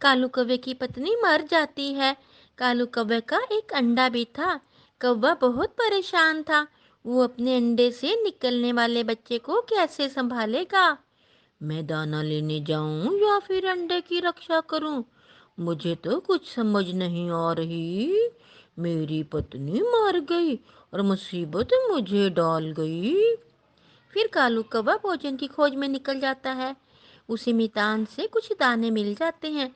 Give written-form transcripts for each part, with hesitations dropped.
कालू कौवे की पत्नी मर जाती है। कालू कौवे का एक अंडा भी था। कौवा बहुत परेशान था। वो अपने अंडे से निकलने वाले बच्चे को कैसे संभालेगा? मैं दाना लेने जाऊं या फिर अंडे की रक्षा करूं? मुझे तो कुछ समझ नहीं आ रही। मेरी पत्नी मर गई और मुसीबत मुझे डाल गई। फिर कालू कौवा भोजन की खोज में निकल जाता है। उसे मैदान से कुछ दाने मिल जाते हैं।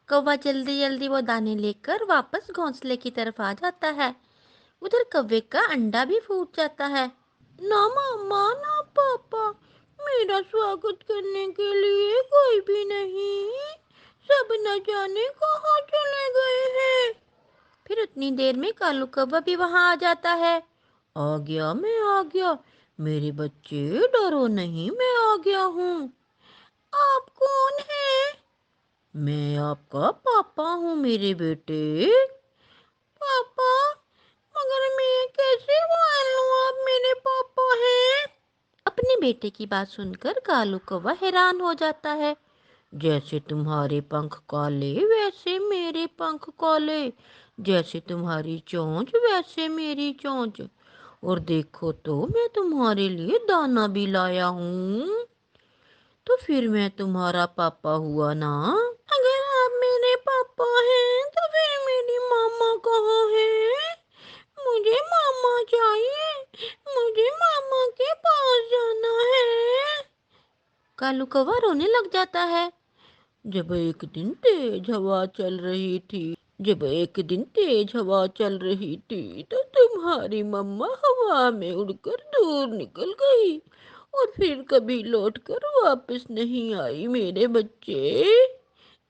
कौवा जल्दी जल्दी वो दाने लेकर वापस घोंसले की तरफ आ जाता है। उधर कौवे का अंडा भी फूट जाता है। ना मामा ना पापा, मेरा स्वागत करने के लिए कोई भी नहीं। सब न जाने कहाँ चले गए हैं। फिर उतनी देर में कालू कौवा भी वहां आ जाता है। आ गया, मैं आ गया। मेरे बच्चे डरो नहीं, मैं आ गया हूँ। आप कौन हैं? मैं आपका पापा हूँ मेरे बेटे। पापा? मगर मैं कैसे मानूं आप मेरे पापा हैं? अपने बेटे की बात सुनकर कालू कौवा हैरान हो जाता है। जैसे तुम्हारे पंख काले वैसे मेरे पंख काले, जैसे तुम्हारी चोंच वैसे मेरी चोंच। और देखो तो मैं तुम्हारे लिए दाना भी लाया हूँ। तो फिर मैं तुम्हारा पापा हुआ ना? अगर आप मेरे पापा हैं तो फिर मेरी मामा कहाँ है? मुझे मामा चाहिए। मुझे मामा के पास जाना है। कालू कौवा रोने लग जाता है। जब एक दिन तेज हवा चल रही थी जब एक दिन तेज हवा चल रही थी तो तुम्हारी मम्मा हवा में उड़कर दूर निकल गई और फिर कभी लौटकर वापस नहीं आई मेरे बच्चे।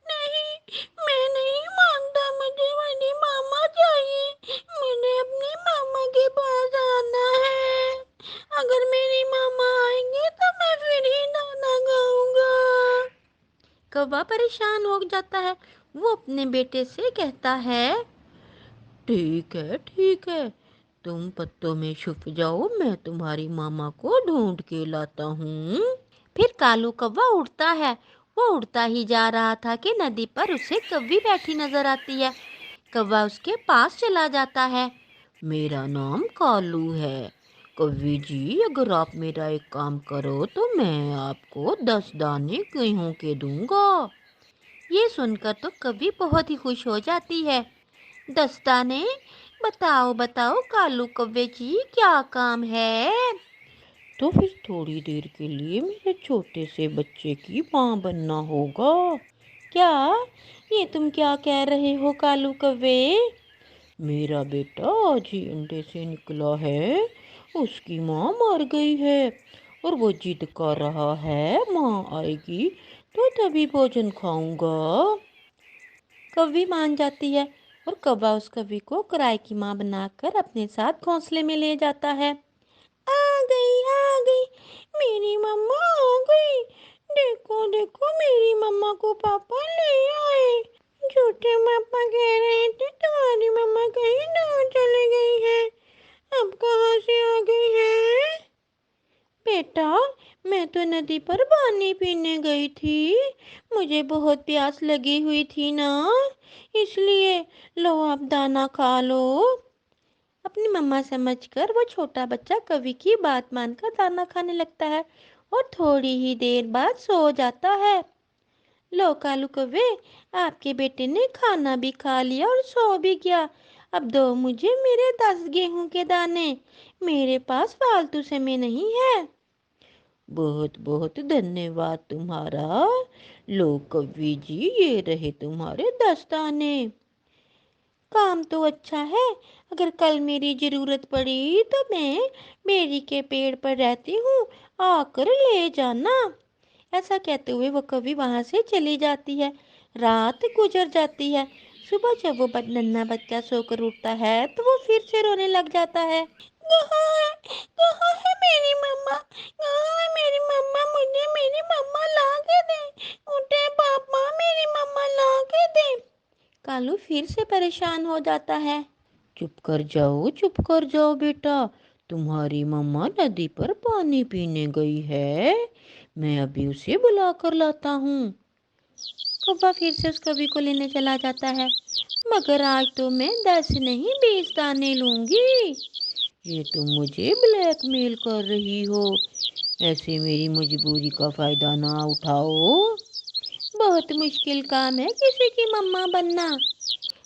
नहीं, मैं नहीं मानता। मुझे मेरी मामा चाहिए। मुझे अपनी मामा के पास आना है। अगर मेरी मामा आएंगे तो मैं फिर ही दाना खाऊंगा। कौवा परेशान हो जाता है। वो अपने बेटे से कहता है, ठीक है, तुम पत्तों में छुप जाओ, मैं तुम्हारी मामा को ढूंढ के लाता हूँ। फिर कालू कौवा उड़ता है। वो उड़ता ही जा रहा था कि नदी पर उसे कौवी बैठी नजर आती है। कौवा उसके पास चला जाता है। मेरा नाम कालू है। कौवी जी, अगर आप मेरा एक काम करो तो मैं आपको 10 दाने गेहूं के दूंगा। ये सुनकर तो कौवी बहुत ही खुश हो जाती है। 10 दाने? बताओ बताओ कालू कौवे जी, क्या काम है? तो फिर थोड़ी देर के लिए मेरे छोटे से बच्चे की माँ बनना होगा। क्या? ये तुम क्या कह रहे हो कालू कौवे? मेरा बेटा आज ही अंडे से निकला है। उसकी माँ मर गई है और वो जिद कर रहा है माँ आएगी तो तभी भोजन खाऊंगा। कौवी मान जाती है और कौवा उस कौवी को किराए की माँ बनाकर अपने साथ घोंसले में ले जाता है। आ गई, मेरी मम्मा आ गई। देखो देखो, मेरी मम्मा को पापा ले आए। झूठे पापा कह रहे थे तुम्हारी मम्मा कहीं दूर चली गई है। अब कहाँ से आ गई है? बेटा, मैं तो नदी पर पानी पीने गई थी। मुझे बहुत प्यास लगी हुई थी ना, इसलिए लो आप दाना खा लो। अपनी मम्मा समझकर वो छोटा बच्चा कवि की बात मानकर दाना खाने लगता है और थोड़ी ही देर बाद सो जाता है। लो कालू कौवे, आपके बेटे ने खाना भी खा लिया और सो भी गया। अब दो मुझे मेरे 10 गेहूं के दाने। मेरे पास फालतू समय नहीं है। बहुत बहुत धन्यवाद तुम्हारा। लो कवि जी, ये रहे तुम्हारे 10 दाने। काम तो अच्छा है। अगर कल मेरी जरूरत पड़ी तो मैं बेरी के पेड़ पर रहती हूँ, आकर ले जाना। ऐसा कहते हुए वो कवि वहां से चली जाती है। रात गुजर जाती है। सुबह जब वो नन्हा बच्चा सोकर उठता है तो वो फिर से रोने लग जाता है। कहाँ है? कहाँ है मेरी मम्मा? कहाँ है मेरी मम्मा? मुझे मेरी मम्मा ला के दे। उठे पापा, मेरी मम्मा ला के दे। कालू फिर से परेशान हो जाता है। चुप कर जाओ बेटा। तुम्हारी मम्मा नदी पर पानी पीने गई है। मैं अभी उसे बुला कर लाता हूँ। कौवा फिर से उस कवि को लेने चला जाता है। मगर आज तो मैं 10 नहीं 20 दाने लूंगी। ये तुम मुझे ब्लैकमेल कर रही हो, ऐसे मेरी मजबूरी का फायदा ना उठाओ। बहुत मुश्किल काम है किसी की मम्मा बनना।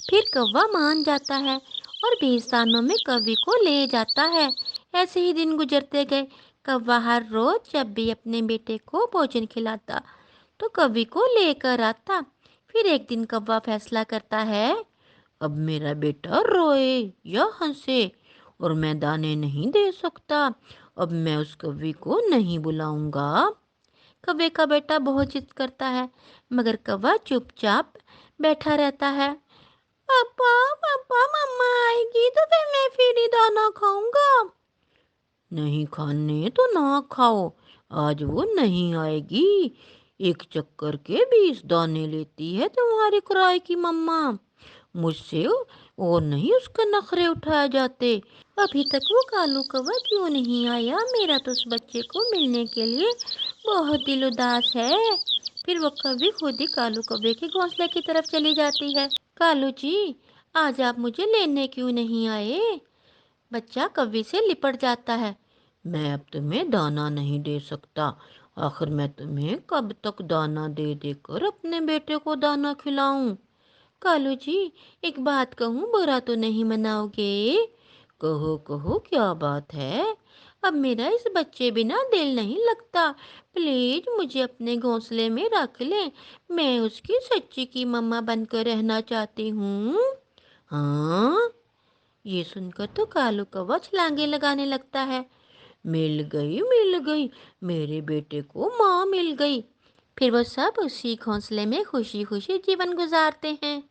फिर कौवा मान जाता है और 20 दानों में कवि को ले जाता है। ऐसे ही दिन गुजरते गए। कौवा हर रोज जब भी अपने बेटे को भोजन खिलाता तो कवि को लेकर आता। फिर एक दिन कौवा फैसला करता है, अब मेरा बेटा रोए या हंसे और मैं दाने नहीं दे सकता, अब मैं उस कवि को नहीं बुलाऊंगा। कौवे का बेटा बहुत जिद करता है, मगर कौवा चुपचाप बैठा रहता है। पापा पापा, मम्मा आएगी तो फिर मैं फिर ही दाना खाऊंगा। नहीं खाने तो ना खाओ, आज वो नहीं आएगी। एक चक्कर के 20 दाने लेती है तुम्हारी किराए की मम्मा। मुझसे और नहीं उसका नखरे उठाए जाते। अभी तक वो कालू कौवा क्यों नहीं आया? मेरा तो उस बच्चे को मिलने के लिए बहुत दिल उदास है। फिर वो कभी खुद ही कालू कौवे के घोंसले की तरफ चली जाती है। कालू जी, आज आप मुझे लेने क्यों नहीं आए? बच्चा कौवे से लिपट जाता है। मैं अब तुम्हें दाना नहीं दे सकता। आखिर मैं तुम्हें कब तक दाना दे देकर अपने बेटे को दाना खिलाऊं? कालू जी, एक बात कहूँ, बुरा तो नहीं मनाओगे? कहो कहो, क्या बात है? अब मेरा इस बच्चे बिना दिल नहीं लगता। प्लीज मुझे अपने घोंसले में रख ले। मैं उसकी सच्ची की मम्मा बनकर रहना चाहती हूँ। हाँ, ये सुनकर तो कालू कौवा छलांगे लगाने लगता है। मिल गई, मेरे बेटे को माँ मिल गई। फिर वो सब उसी घोंसले में खुशी खुशी जीवन गुजारते हैं।